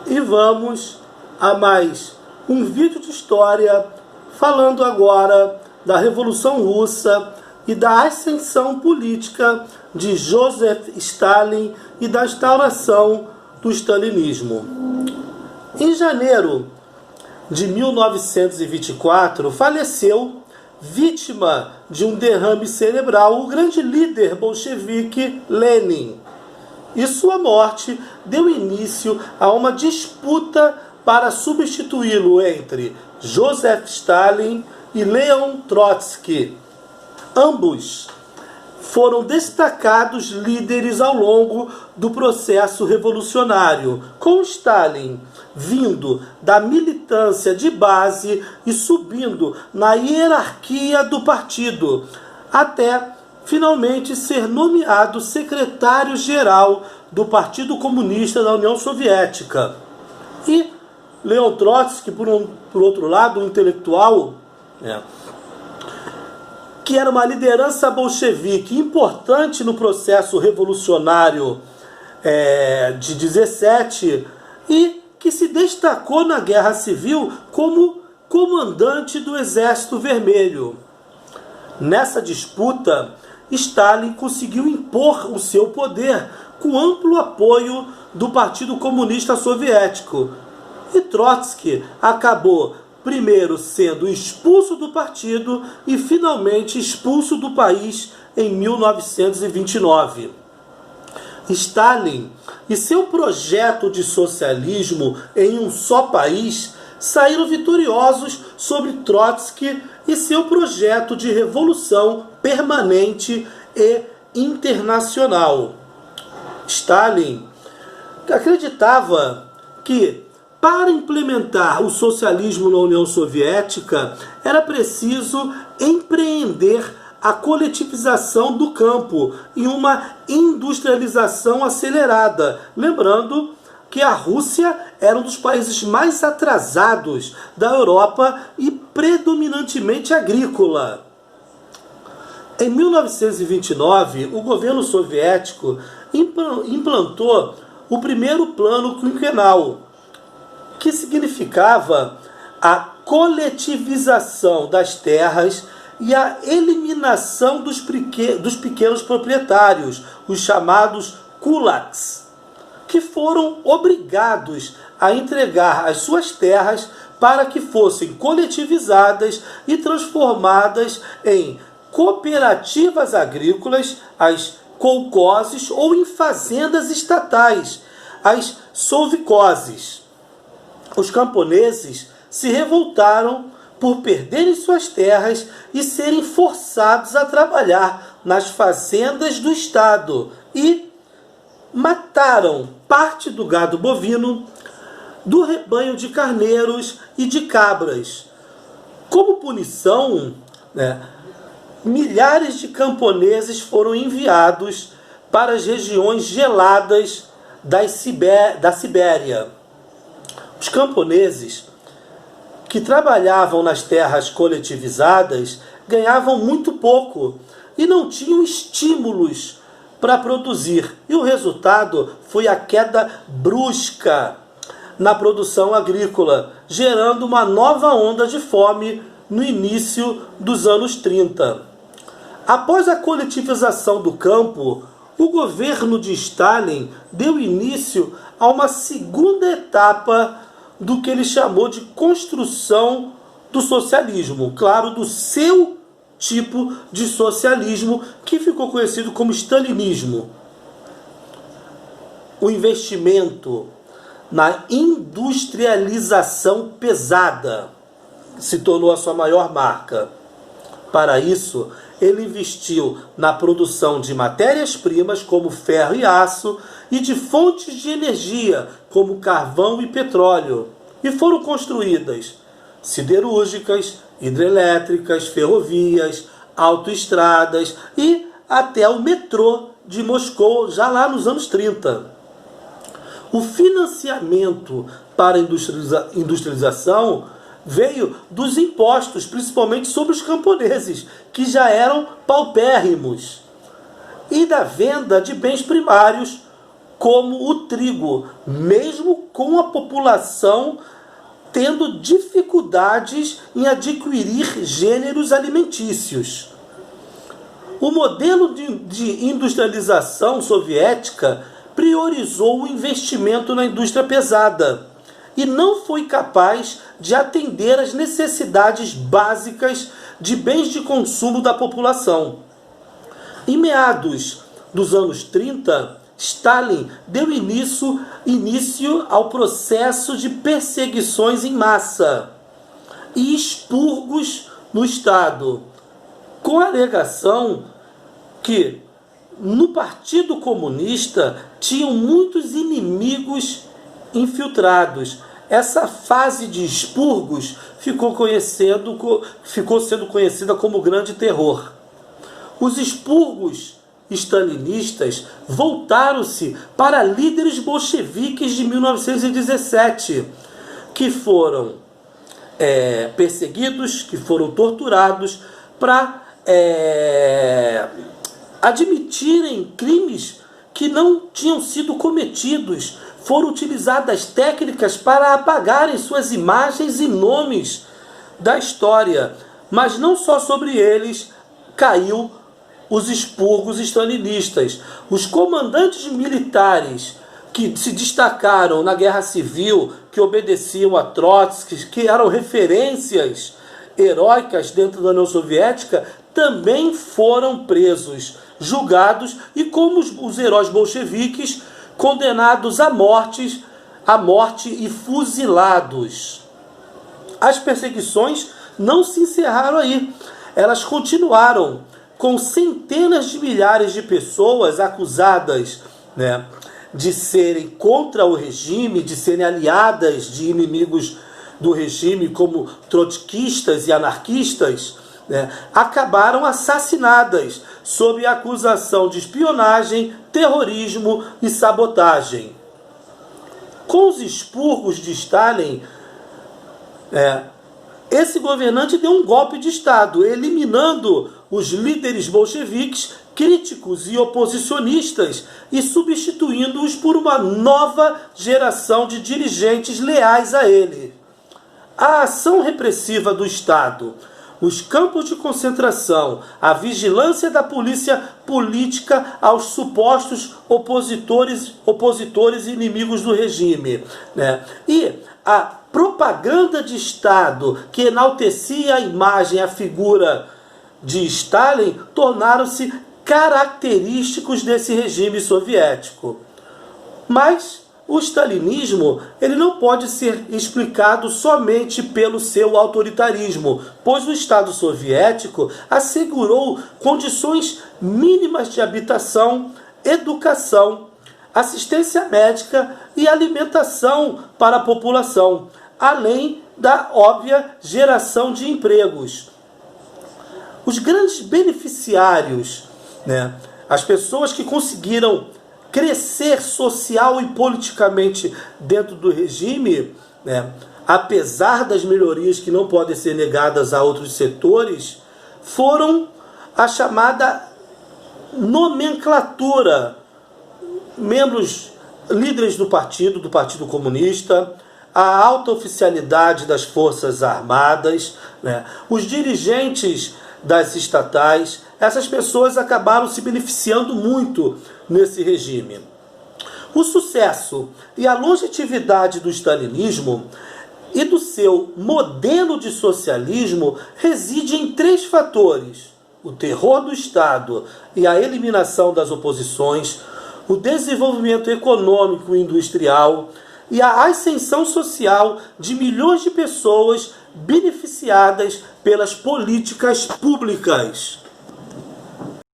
E vamos a mais um vídeo de história falando agora da Revolução Russa e da ascensão política de Joseph Stalin e da instauração do stalinismo. Em janeiro de 1924, faleceu, vítima de um derrame cerebral, o grande líder bolchevique Lenin. E sua morte deu início a uma disputa para substituí-lo entre Joseph Stalin e Leon Trotsky. Ambos foram destacados líderes ao longo do processo revolucionário, com Stalin vindo da militância de base e subindo na hierarquia do partido, até finalmente ser nomeado secretário-geral do Partido Comunista da União Soviética. E Leon Trotsky, por outro lado, um intelectual, que era uma liderança bolchevique importante no processo revolucionário de 17 e que se destacou na Guerra Civil como comandante do Exército Vermelho. Nessa disputa, Stalin conseguiu impor o seu poder com amplo apoio do Partido Comunista Soviético. E Trotsky acabou primeiro sendo expulso do partido e finalmente expulso do país em 1929. Stalin e seu projeto de socialismo em um só país saíram vitoriosos sobre Trotsky e seu projeto de revolução permanente e internacional. Stalin acreditava que para implementar o socialismo na União Soviética era preciso empreender a coletivização do campo e uma industrialização acelerada. Lembrando que a Rússia era um dos países mais atrasados da Europa e predominantemente agrícola. Em 1929, o governo soviético implantou o primeiro plano quinquenal, que significava a coletivização das terras e a eliminação dos pequenos proprietários, os chamados kulaks, que foram obrigados a entregar as suas terras para que fossem coletivizadas e transformadas em cooperativas agrícolas, as kolkhozes, ou em fazendas estatais, as sovkhozes. Os camponeses se revoltaram por perderem suas terras e serem forçados a trabalhar nas fazendas do Estado e mataram parte do gado bovino, do rebanho de carneiros e de cabras. Como punição, milhares de camponeses foram enviados para as regiões geladas da Sibéria. Os camponeses que trabalhavam nas terras coletivizadas ganhavam muito pouco e não tinham estímulos para produzir. E o resultado foi a queda brusca na produção agrícola, gerando uma nova onda de fome no início dos anos 30. Após a coletivização do campo, o governo de Stalin deu início a uma segunda etapa do que ele chamou de construção do socialismo, claro, do seu tipo de socialismo, que ficou conhecido como stalinismo. O investimento na industrialização pesada se tornou a sua maior marca. Para isso, ele investiu na produção de matérias-primas como ferro e aço e de fontes de energia como carvão e petróleo. E foram construídas siderúrgicas, hidrelétricas, ferrovias, autoestradas e até o metrô de Moscou, já lá nos anos 30. O financiamento para a industrialização veio dos impostos, principalmente sobre os camponeses, que já eram paupérrimos, e da venda de bens primários, como o trigo, mesmo com a população tendo dificuldades em adquirir gêneros alimentícios. O modelo de industrialização soviética priorizou o investimento na indústria pesada e não foi capaz de atender às necessidades básicas de bens de consumo da população. Em meados dos anos 30, Stalin deu início ao processo de perseguições em massa e expurgos no Estado, com a alegação que no Partido Comunista tinham muitos inimigos infiltrados. Essa fase de expurgos ficou sendo conhecida como Grande Terror. Os expurgos stalinistas voltaram-se para líderes bolcheviques de 1917, que foram perseguidos, que foram torturados para admitirem crimes que não tinham sido cometidos. Foram utilizadas técnicas para apagarem suas imagens e nomes da história. Mas não só sobre eles caiu os expurgos stalinistas. Os comandantes militares que se destacaram na Guerra Civil, que obedeciam a Trotsky, que eram referências heróicas dentro da União Soviética, também foram presos, julgados e, como os heróis bolcheviques, condenados à morte e fuzilados. As perseguições não se encerraram aí. Elas continuaram, com centenas de milhares de pessoas acusadas, de serem contra o regime, de serem aliadas de inimigos do regime, como trotskistas e anarquistas, acabaram assassinadas sob a acusação de espionagem, terrorismo e sabotagem. Com os expurgos de Stalin, esse governante deu um golpe de Estado, eliminando os líderes bolcheviques, críticos e oposicionistas e substituindo-os por uma nova geração de dirigentes leais a ele. A ação repressiva do Estado, os campos de concentração, a vigilância da polícia política aos supostos opositores e inimigos do regime, e a propaganda de Estado que enaltecia a imagem, a figura de Stalin, tornaram-se característicos desse regime soviético. Mas o stalinismo ele não pode ser explicado somente pelo seu autoritarismo, pois o Estado soviético assegurou condições mínimas de habitação, educação, assistência médica e alimentação para a população, além da óbvia geração de empregos. Os grandes beneficiários, as pessoas que conseguiram crescer social e politicamente dentro do regime, apesar das melhorias que não podem ser negadas a outros setores, foram a chamada nomenclatura, líderes do Partido Comunista, a alta oficialidade das Forças Armadas, os dirigentes das estatais. Essas pessoas acabaram se beneficiando muito nesse regime. O sucesso e a longevidade do stalinismo e do seu modelo de socialismo reside em 3 fatores: o terror do Estado e a eliminação das oposições, o desenvolvimento econômico e industrial e a ascensão social de milhões de pessoas beneficiadas pelas políticas públicas.